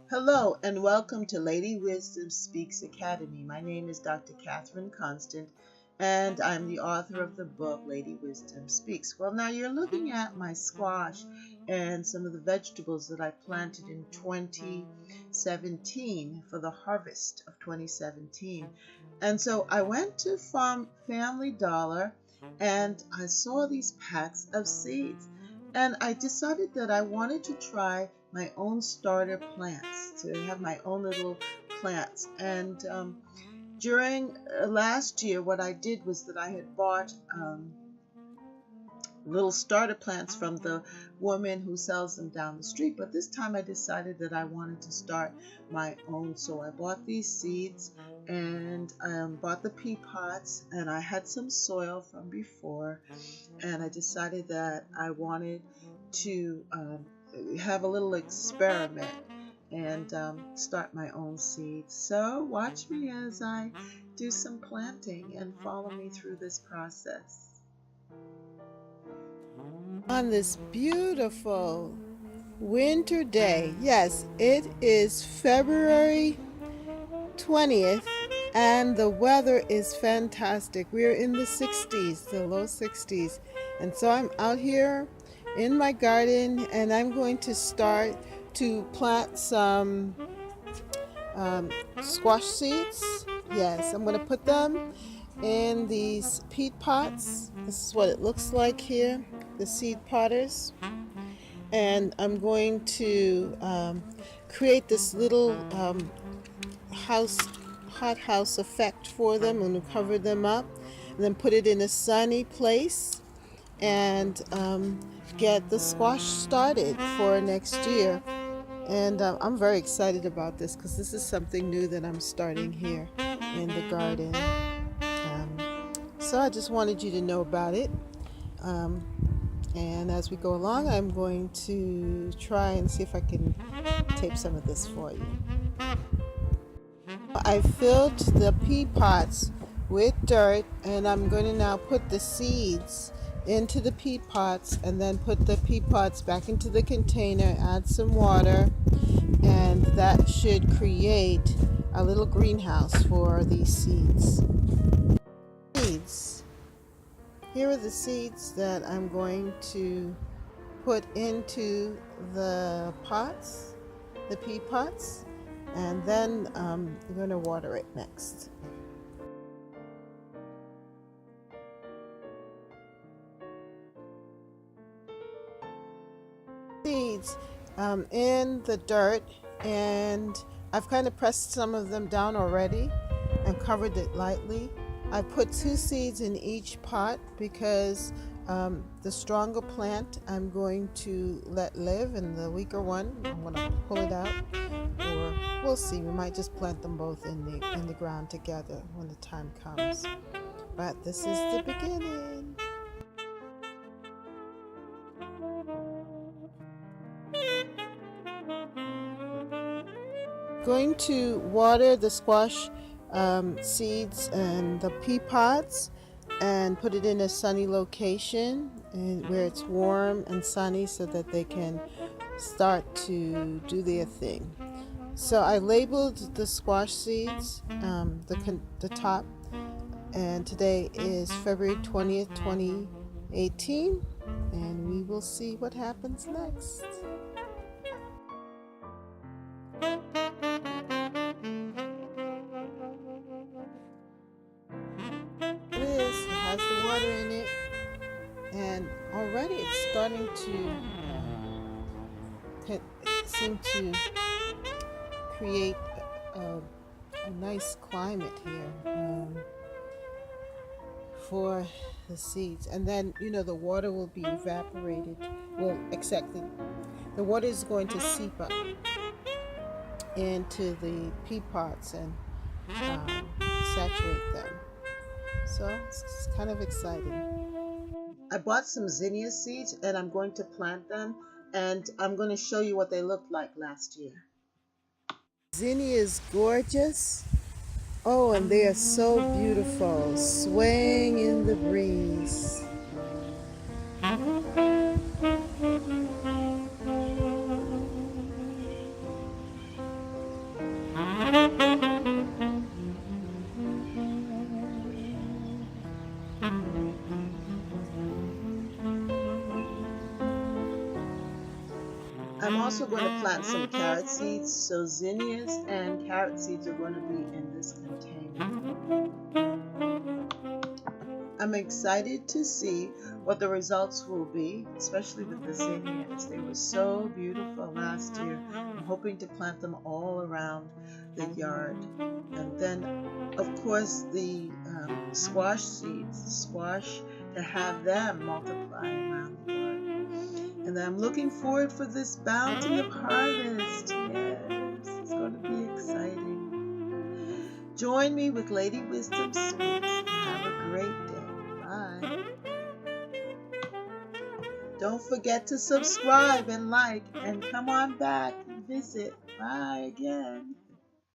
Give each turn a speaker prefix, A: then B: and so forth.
A: Hello and welcome to Lady Wisdom Speaks Academy. My name is Dr. Catherine Constant and I'm the author of the book Lady Wisdom Speaks. Well, now you're looking at my squash and some of the vegetables that I planted in 2017 for the harvest of 2017. And so I went to Family Dollar and I saw these packs of seeds. And I decided that I wanted to try my own starter plants, to have my own little plants. And during last year, what I did was that I had bought little starter plants from the woman who sells them down the street, but this time I decided that I wanted to start my own. So I bought these seeds and bought the pea pots, and I had some soil from before, and I decided that I wanted to have a little experiment and start my own seeds. So watch me as I do some planting and follow me through this process. On this beautiful winter day, yes, it is February 20th and the weather is fantastic. We're in the 60s, the low 60s, and so I'm out here in my garden and I'm going to start to plant some squash seeds. Yes, I'm going to put them in these peat pots. This is what it looks like here, the seed potters. And I'm going to create this little hothouse effect for them. I'm going to cover them up and then put it in a sunny place and get the squash started for next year. And I'm very excited about this because this is something new that I'm starting here in the garden. So I just wanted you to know about it. And as we go along, I'm going to try and see if I can tape some of this for you. I filled the pea pots with dirt, and I'm going to now put the seeds into the pea pots and then put the pea pots back into the container, add some water, and that should create a little greenhouse for these seeds. Here are the seeds that I'm going to put into the pots, the pea pots, and then I'm going to water it next. Seeds in the dirt, and I've kind of pressed some of them down already and covered it lightly. I put 2 seeds in each pot because the stronger plant I'm going to let live, and the weaker one I'm going to pull it out, or we'll see. We might just plant them both in the ground together when the time comes. But this is the beginning. Going to water the squash seeds and the pea pots and put it in a sunny location and where it's warm and sunny so that they can start to do their thing. So I labeled the squash seeds, the top, and today is February 20th, 2018, and we will see what happens next. It has the water in it, and already it's starting to seem to create a nice climate here for the seeds. And then the water will be evaporated. The water is going to seep up into the pea pots and saturate them. So it's kind of exciting. I bought some zinnia seeds and I'm going to plant them, and I'm going to show you what they looked like last year. Zinnia is gorgeous. Oh, and they are so beautiful, swaying in the breeze. also going to plant some carrot seeds. So zinnias and carrot seeds are going to be in this container. I'm excited to see what the results will be, especially with the zinnias. They were so beautiful last year. I'm hoping to plant them all around the yard. And then, of course, the squash seeds, squash, to have them multiply around the yard. And then I'm looking forward for this bounty of harvest. Yes, it's going to be exciting. Join me with Lady Wisdom Speaks. Have a great day. Bye. Don't forget to subscribe and like, and come on back and visit. Bye again.